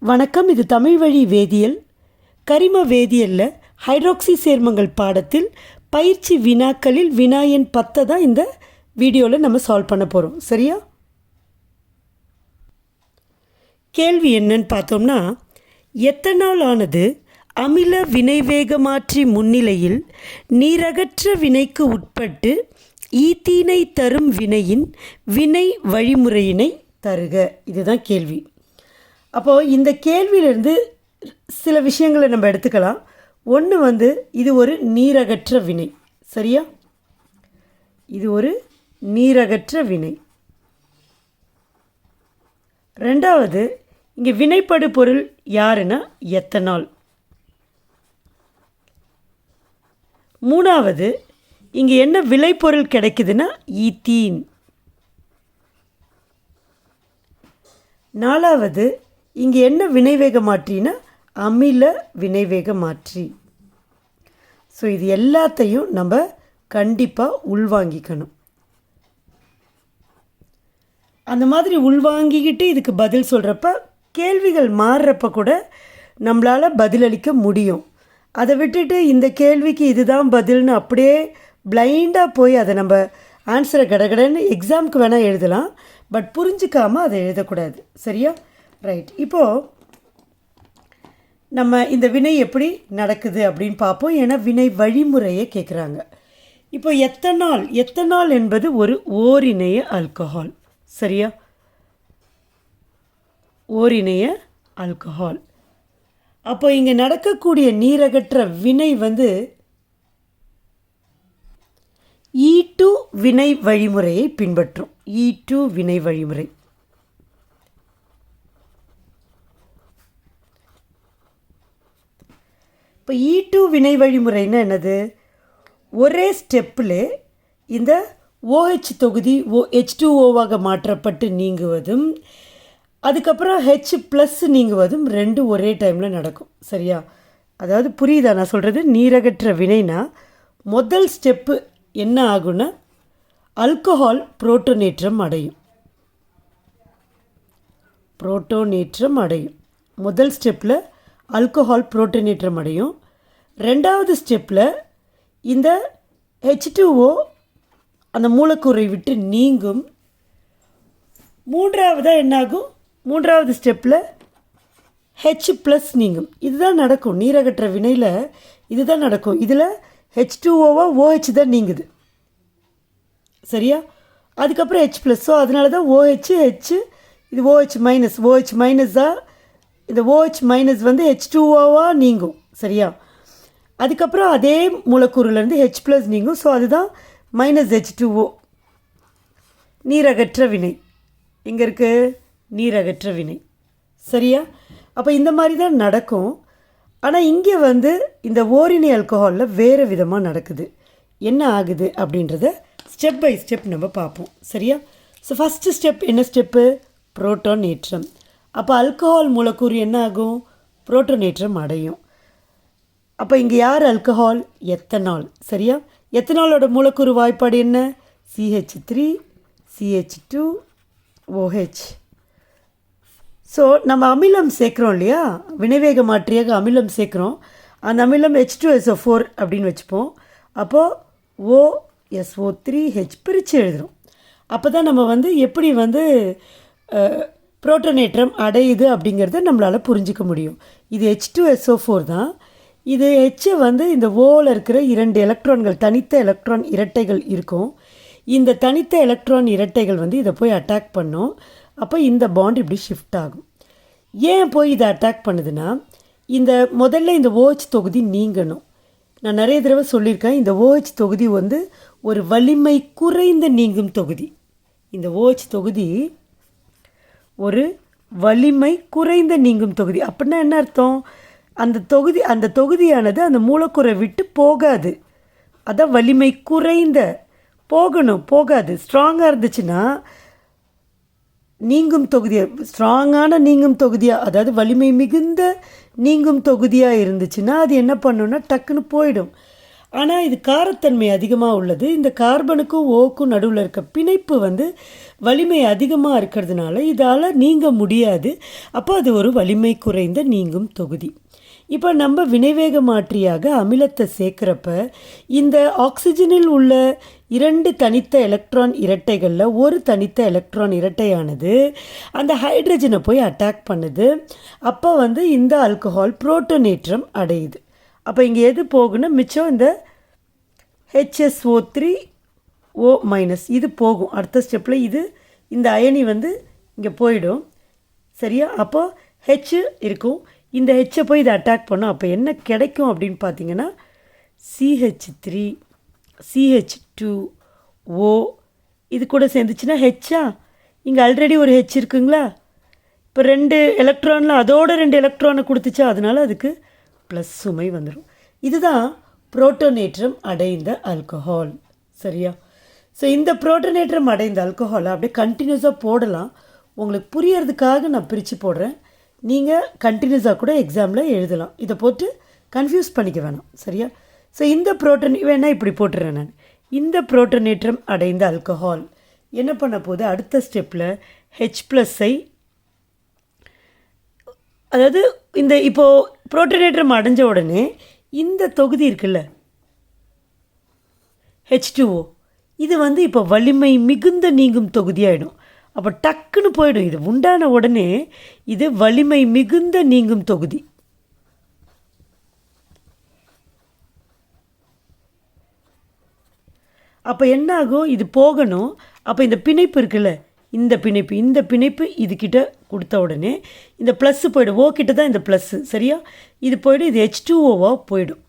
வணக்கம். இது தமிழ் வழி வேதியியல். கரிம வேதியியலில் ஹைட்ராக்சி சேர்மங்கள் பாடத்தில் பயிற்சி வினாக்களில் வினா எண் 10 தான் இந்த வீடியோவில் நம்ம சால்வ் பண்ண போகிறோம். சரியா? கேள்வி என்னன்னு பார்த்தோம்னா, எத்தனால் ஆனது அமில வினைவேகமாற்றி முன்னிலையில் நீரகற்ற வினைக்கு உட்பட்டு ஈத்தீனை தரும் வினையின் வினை வழிமுறையினை தருக. இதுதான் கேள்வி. அப்போது இந்த கேள்வியிலேருந்து சில விஷயங்களை நம்ம எடுத்துக்கலாம். ஒன்று இது ஒரு நீரகற்ற வினை. சரியா? இது ஒரு நீரகற்ற வினை. ரெண்டாவது, இங்கே வினைப்படு பொருள் யாருன்னா எத்தனால். மூணாவது, இங்கே என்ன விளைபொருள் கிடைக்குதுன்னா ஈத்தீன். நாலாவது, இங்கே என்ன வினைவேக மாற்றினா அமில வினைவேக மாற்றி. ஸோ இது எல்லாத்தையும் நம்ம கண்டிப்பாக உள்வாங்கிக்கணும். அந்த மாதிரி உள்வாங்கிக்கிட்டு இதுக்கு பதில் சொல்கிறப்ப கேள்விகள் மாறுறப்ப கூட நம்மளால் பதிலளிக்க முடியும். அதை விட்டுட்டு இந்த கேள்விக்கு இதுதான் பதில்னு அப்படியே பிளைண்டாக போய் அதை நம்ம ஆன்சரை கடகடன்னு எக்ஸாமுக்கு வேணால் எழுதலாம். பட் புரிஞ்சிக்காமல் அதை எழுதக்கூடாது. சரியா? ரைட். இப்போது நம்ம இந்த வினை எப்படி நடக்குது அப்படின்னு பார்ப்போம். ஏன்னா வினை வழிமுறையை கேட்குறாங்க. இப்போ எத்தனால் என்பது ஒரு ஓரிணைய ஆல்கஹால். சரியா? ஓரிணைய ஆல்கஹால். அப்போ இங்கே நடக்கக்கூடிய நீரகற்ற வினை E2 வினை வழிமுறையை பின்பற்றும். E2 வினை வழிமுறை. இப்போ E2 வினை வழிமுறைன்னா என்னது? ஒரே ஸ்டெப்பில் இந்த OH தொகுதி H2Oவாக மாற்றப்பட்டு நீங்குவதும் அதுக்கப்புறம் H+ நீங்குவதும் ரெண்டும் ஒரே டைமில் நடக்கும். சரியா? அதாவது புரியுதா நான் சொல்கிறது? நீரகற்ற வினைனா முதல் ஸ்டெப்பு என்ன ஆகுன்னா ஆல்கஹால் புரோட்டோனேற்றம் அடையும். முதல் ஸ்டெப்பில் ஆல்கஹால் புரோட்டோனேற்றம் அடையும். ரெண்டாவது ஸ்டெப்பில் இந்த H2O அந்த மூலக்கூறை விட்டு நீங்கும். மூன்றாவதாக என்னாகும்? மூன்றாவது ஸ்டெப்பில் H+ நீங்கும். இதுதான் நடக்கும் நீரகற்ற வினையில். இதுதான் நடக்கும். இதில் H2Oவா OH தான் நீங்குது. சரியா? அதுக்கப்புறம் H+. ஸோ அதனால தான் OH H இது OH-. தான் இந்த OH- H2Oவா நீங்கும். சரியா? அதுக்கப்புறம் அதே மூலக்கூறுலேருந்து H+ நீங்கும். ஸோ அதுதான் -H2O. நீரகற்ற வினை. இங்கே இருக்குது நீரகற்ற வினை. சரியா? அப்போ இந்த மாதிரி தான் நடக்கும். ஆனால் இங்கே இந்த ஓரிணை ஆல்கஹாலில் வேறு விதமாக நடக்குது. என்ன ஆகுது அப்படின்றத ஸ்டெப் பை ஸ்டெப் நம்ம பார்ப்போம். சரியா? ஸோ ஃபஸ்ட்டு ஸ்டெப் என்ன ஸ்டெப்பு? புரோட்டோனேற்றம். அப்போ ஆல்கஹால் மூலக்கூறு என்ன ஆகும்? புரோட்டோனேற்றம் அடையும். அப்போ இங்கே யார் ஆல்கஹால்? எத்தனால். சரியா? எத்தனாலோட மூலக்கூறு வாய்ப்பாடு என்ன? CH3 CH2 OH. ஸோ நம்ம அமிலம் சேர்க்குறோம் இல்லையா? வினைவேக மாற்றியாக அமிலம் சேர்க்குறோம். அந்த அமிலம் H2SO4 அப்படின்னு வச்சுப்போம். அப்போது OSO3H பிரித்து எழுதுகிறோம். அப்போ தான் நம்ம எப்படி புரோட்டோனேற்றம் அடையுது அப்படிங்கிறத நம்மளால் புரிஞ்சிக்க முடியும். இது H2SO4 தான். இது H இந்த ஓவில் இருக்கிற 2 எலக்ட்ரான்கள், தனித்த எலக்ட்ரான் இரட்டைகள் இருக்கும். இந்த தனித்த எலக்ட்ரான் இரட்டைகள் இதை போய் அட்டாக் பண்ணும். அப்போ இந்த பாண்ட் இப்படி ஷிஃப்ட் ஆகும். ஏன் போய் இதை அட்டாக் பண்ணுதுன்னா, இந்த முதல்ல இந்த OH தொகுதி நீங்கணும். நான் நிறைய தடவை சொல்லியிருக்கேன், இந்த OH தொகுதி ஒரு வலிமை குறைந்த நீங்கும் தொகுதி. இந்த OH தொகுதி ஒரு வலிமை குறைந்த நீங்கும் தொகுதி. அப்படின்னா என்ன அர்த்தம்? அந்த தொகுதியானது அந்த மூலக்கூறை விட்டு போகாது. அதான் வலிமை குறைந்த. போகாது. ஸ்ட்ராங்காக இருந்துச்சுன்னா நீங்கும் தொகுதியாக, ஸ்ட்ராங்கான நீங்கும் தொகுதியாக, அதாவது வலிமை மிகுந்த நீங்கும் தொகுதியாக இருந்துச்சுன்னா அது என்ன பண்ணுன்னா டக்குன்னு போயிடும். ஆனால் இது காரத்தன்மை அதிகமாக உள்ளது. இந்த கார்பனுக்கும் ஓக்கும் நடுவில் இருக்க பிணைப்பு வந்து வலிமை அதிகமாக இருக்கிறதுனால இதால் நீங்க முடியாது. அப்போ அது ஒரு வலிமை குறைந்த நீங்கும் தொகுதி. இப்போ நம்ம வினைவேக மாற்றியாக அமிலத்தை சேர்க்குறப்ப இந்த ஆக்சிஜனில் உள்ள 2 தனித்த எலக்ட்ரான் இரட்டைகளில் ஒரு தனித்த எலக்ட்ரான் இரட்டையானது அந்த ஹைட்ரஜனை போய் அட்டாக் பண்ணுது. அப்போ வந்து இந்த ஆல்கஹால் புரோட்டோனேற்றம் அடையுது. அப்போ இங்கே எது போகுன்னா மிச்சம் இந்த HSO3O- இது போகும். அடுத்த ஸ்டெப்பில் இது இந்த அயனி வந்து இங்கே போயிடும். சரியா? அப்போ ஹெச் இருக்கும். இந்த ஹெச்சை போய் இதை அட்டாக் பண்ணோம். அப்போ என்ன கிடைக்கும் அப்படின்னு பார்த்தீங்கன்னா CH3 CH2O இது கூட சேர்ந்துச்சுன்னா ஹெச்சா. இங்கே ஆல்ரெடி ஒரு ஹெச் இருக்குங்களா? இப்போ 2 எலக்ட்ரானில் அதோட 2 எலக்ட்ரானை கொடுத்துச்சா, அதனால் அதுக்கு ப்ளஸ் சுமை வந்துடும். இதுதான் புரோட்டோனேற்றம் அடைந்த ஆல்கஹால். சரியா? ஸோ இந்த புரோட்டோனேற்றம் அடைந்த ஆல்கஹாலை அப்படியே கண்டினியூஸாக போடலாம். உங்களுக்கு புரியறதுக்காக நான் பிரித்து போடுறேன். நீங்கள் கண்டினியூஸாக கூட எக்ஸாமில் எழுதலாம். இதை போட்டு கன்ஃபியூஸ் பண்ணிக்க வேணாம். சரியா? ஸோ இந்த வேணால் இப்படி போட்டுறேன் நான். இந்த புரோட்டோனேற்றம் அடைந்த ஆல்கஹால் என்ன பண்ண போகுது? அடுத்த ஸ்டெப்பில் H+ஐ, அதாவது இந்த இப்போது புரோட்டோனேற்றம் அடைஞ்ச உடனே இந்த தொகுதி இருக்குல்ல H2O, இது வந்து இப்போ வலிமை மிகுந்த நீங்கும் தொகுதியாகிடும். அப்போ டக்குன்னு போயிடும். இது உண்டான உடனே இது வலிமை மிகுந்த நீங்கும் தொகுதி. அப்போ என்ன ஆகும்? இது போகணும். அப்போ இந்த பிணைப்பு இருக்குல்ல, இந்த பிணைப்பு இதுக்கிட்ட கொடுத்த உடனே இந்த ப்ளஸ்ஸு போயிடும். ஓ கிட்ட தான் இந்த ப்ளஸ்ஸு. சரியா? இது போய்டும். இது H2Oவாக போயிடும்.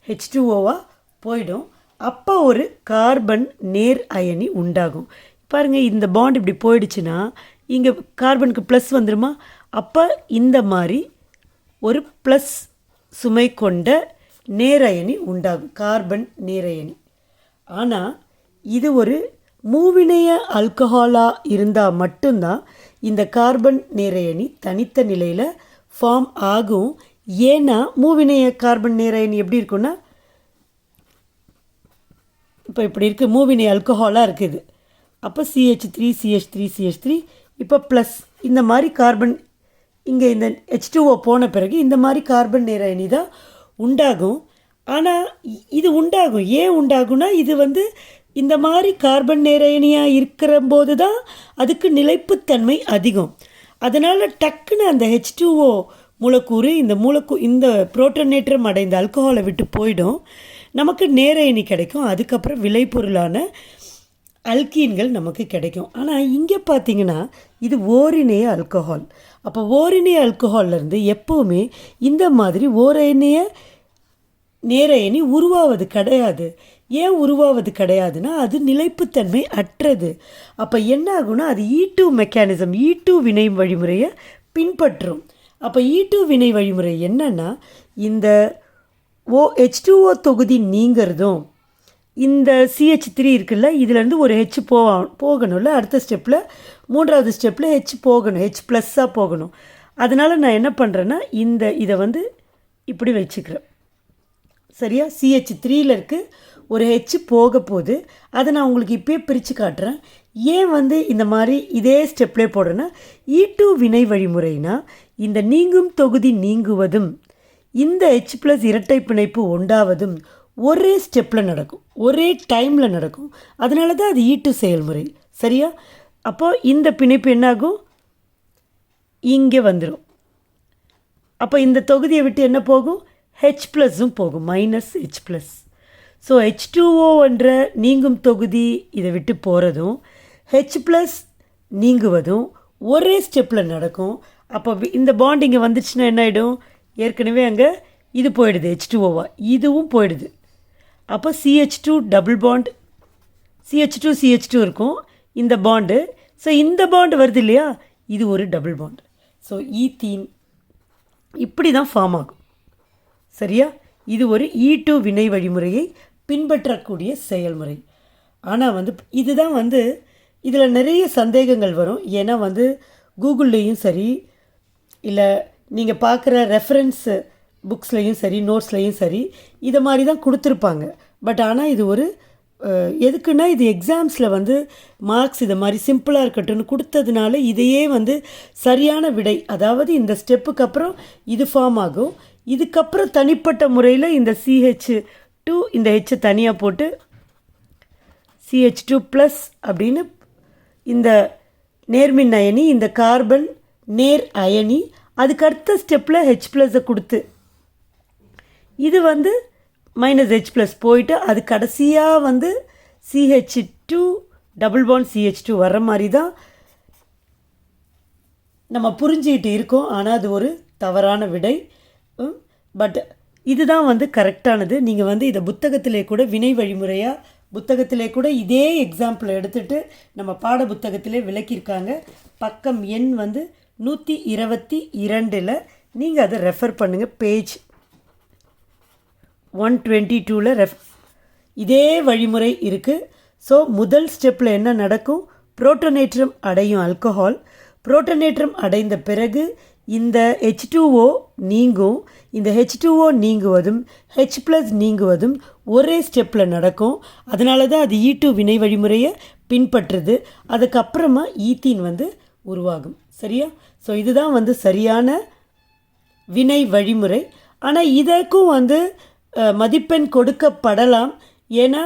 H2Oவாக போயிடும். அப்போ ஒரு கார்பன் நேர் அயனி உண்டாகும். பாருங்கள், இந்த பாண்ட் இப்படி போயிடுச்சுன்னா இங்கே கார்பனுக்கு ப்ளஸ் வந்துடுமா? அப்போ இந்த மாதிரி ஒரு ப்ளஸ் சுமை கொண்ட நேரயனி உண்டாகும், கார்பன் நேரயனி. ஆனால் இது ஒரு மூவிணைய ஆல்கஹாலாக இருந்தால் மட்டும்தான் இந்த கார்பன் நேரயனி தனித்த நிலையில் ஃபார்ம் ஆகும். ஏன்னா மூவிணைய கார்பன் நேரயனி எப்படி இருக்குன்னா, இப்போ இப்படி இருக்குது, மூவிணைய ஆல்கஹாலாக இருக்குது. அப்போ CH3 இப்போ ப்ளஸ் இந்த மாதிரி கார்பன் இங்கே இந்த H2O போன பிறகு இந்த மாதிரி கார்பன் நேரயனி தான் உண்டாகும். ஆனால் இது உண்டாகும். ஏன் உண்டாகும்னா, இது வந்து இந்த மாதிரி கார்பன் நேரயனியாக இருக்கிற போது தான் அதுக்கு நிலைப்புத்தன்மை அதிகம். அதனால் டக்குன்னு அந்த H2O மூலக்கூறு இந்த புரோட்டோனேற்றம் அடைந்த ஆல்கஹாலை விட்டு போயிடும். நமக்கு நேரயனி கிடைக்கும். அதுக்கப்புறம் விளைபொருளான அல்கீன்கள் நமக்கு கிடைக்கும். ஆனால் இங்கே பார்த்தீங்கன்னா இது ஓரிணைய ஆல்கஹால். அப்போ ஓரிணைய ஆல்கஹால்லேருந்து எப்போவுமே இந்த மாதிரி ஓரிணைய நேரயனி உருவாவது கிடையாது. ஏன் உருவாவது கிடையாதுன்னா, அது நிலைப்புத்தன்மை அற்றது. அப்போ என்ன ஆகுனா, அது E2 மெக்கானிசம், E2 வினை வழிமுறையை பின்பற்றும். அப்போ E2 வினை வழிமுறை என்னன்னா, இந்த H2O தொகுதி நீங்கிறதும் இந்த CH3 இருக்குல்ல, இதுலேருந்து ஒரு ஹெச் போகணும்ல. அடுத்த ஸ்டெப்பில் 3வது ஸ்டெப்பில் ஹெச் போகணும், H+ஆக போகணும். அதனால் நான் என்ன பண்ணுறேன்னா, இதை வந்து இப்படி வச்சுக்கிறேன். சரியா? CH3ல் இருக்குது ஒரு ஹெச் போக போகுது. அதை நான் உங்களுக்கு இப்போயே பிரித்து காட்டுறேன். ஏன் வந்து இந்த மாதிரி இதே ஸ்டெப்லேயே போடுறேன்னா, E2 வினை வழிமுறைனா இந்த நீங்கும் தொகுதி நீங்குவதும் இந்த H+ இரட்டை பிணைப்பு உண்டாவதும் ஒரே ஸ்டெப்பில் நடக்கும், ஒரே டைமில் நடக்கும். அதனால தான் அது E2 செயல்முறை. சரியா? அப்போது இந்த பிணைப்பு என்னாகும்? இங்கே வந்துடும். அப்போ இந்த தொகுதியை விட்டு என்ன போகும்? H+ம் போகும், -H+. ஸோ H2O என்ற நீங்கும் தொகுதி இதை விட்டு போகிறதும் H+ நீங்குவதும் ஒரே ஸ்டெப்பில் நடக்கும். அப்போ இந்த பாண்ட் இங்கே வந்துச்சுன்னா என்ன ஆகிடும்? ஏற்கனவே அங்கே இது போயிடுது, H2Oவா, இதுவும் போயிடுது. அப்போ CH2 டபுள் பாண்ட், CH2 இருக்கும் இந்த பாண்டு. ஸோ இந்த பாண்டு வருது இல்லையா, இது ஒரு டபுள் பாண்ட். ஸோ ஈத்தீன் இப்படி தான் ஃபார்ம் ஆகும். சரியா? இது ஒரு E2 வினை வழிமுறையை பின்பற்றக்கூடிய செயல்முறை. ஆனால் வந்து இதுதான் வந்து இதில் நிறைய சந்தேகங்கள் வரும். ஏன்னா வந்து கூகுள்லேயும் சரி, இல்லை நீங்கள் பார்க்குற ரெஃபரன்ஸ் புக்ஸ்லேயும் சரி நோட்ஸ்லேயும் சரி இதை மாதிரி தான் கொடுத்துருப்பாங்க. பட் ஆனால் இது ஒரு எதுக்குன்னா இது எக்ஸாம்ஸில் வந்து மார்க்ஸ் இதை மாதிரி சிம்பிளாக இருக்கட்டும்னு கொடுத்ததுனால இதையே வந்து சரியான விடை, அதாவது இந்த ஸ்டெப்புக்கு அப்புறம் இது ஃபார்ம் ஆகும். இதுக்கப்புறம் தனிப்பட்ட முறையில் இந்த CH2 இந்த ஹெச்சை தனியாக போட்டு CH2+ அப்படின்னு இந்த நேர்மின் அயனி, இந்த கார்பன் நேர் அயனி, அதுக்கு அடுத்த ஸ்டெப்பில் H+ஐ கொடுத்து இது வந்து -H+ போயிட்டு அது கடைசியாக வந்து CH2 டபுள் பாண்ட் CH2 வர்ற மாதிரி தான் நம்ம புரிஞ்சுக்கிட்டு இருக்கோம். ஆனால் அது ஒரு தவறான விடை. பட் இதுதான் வந்து கரெக்டானது. நீங்கள் வந்து இதை புத்தகத்திலே கூட வினை வழிமுறையாக புத்தகத்திலே கூட இதே எக்ஸாம்பிள் எடுத்துகிட்டு நம்ம பாட புத்தகத்திலே விளக்கியிருக்காங்க. பக்கம் எண் வந்து 122 நீங்கள் அதை ரெஃபர் பண்ணுங்கள். பேஜ் 122 இதே வழிமுறை இருக்குது. ஸோ முதல் ஸ்டெப்பில் என்ன நடக்கும்? புரோட்டனேற்றம் அடையும் ஆல்கஹால். புரோட்டனேற்றம் அடைந்த பிறகு இந்த H2O நீங்கும். இந்த H2O நீங்குவதும் H+ நீங்குவதும் ஒரே ஸ்டெப்பில் நடக்கும். அதனால தான் அது E2 வினை வழிமுறையை பின்பற்றுது. அதுக்கப்புறமா ஈத்தீன் வந்து உருவாகும். சரியா? ஸோ இதுதான் வந்து சரியான வினை வழிமுறை. ஆனால் இதற்கும் வந்து மதிப்பெண் கொடுக்கப்படலாம். ஏன்னா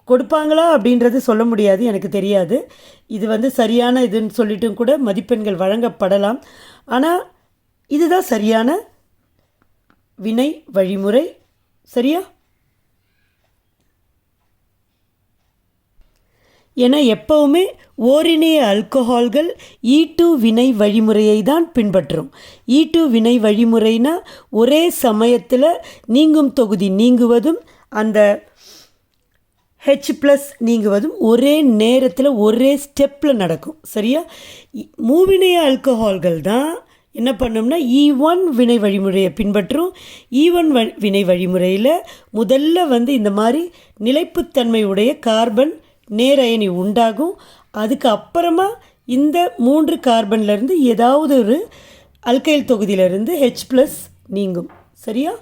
கொடுப்பாங்களா அப்படின்றது சொல்ல முடியாது, எனக்கு தெரியாது. இது வந்து சரியான இதுன்னு சொல்லிட்டும் கூட மதிப்பெண்கள் வழங்கப்படலாம். ஆனால் இதுதான் சரியான வினை வழிமுறை. சரியா? ஏன்னா எப்போவுமே ஓரிணைய ஆல்கஹால்கள் E2 வினை வழிமுறையை தான் பின்பற்றும். E2 வினை வழிமுறைனா ஒரே சமயத்தில் நீங்கும் தொகுதி நீங்குவதும் அந்த H+ நீங்குவதும் ஒரே நேரத்தில் ஒரே ஸ்டெப்பில் நடக்கும். சரியா? மூவிணைய ஆல்கஹால்கள் தான் என்ன பண்ணோம்னா E1 வினை வழிமுறையை பின்பற்றும். E1 வினை வழிமுறையில் முதல்ல வந்து இந்த மாதிரி நிலைப்புத்தன்மை உடைய கார்பன் நேரயனி உண்டாகும். அதுக்கு அப்புறமா இந்த 3 கார்பன்லேருந்து ஏதாவது ஒரு அல்கைல் தொகுதியிலிருந்து H+ நீங்கும். சரியா?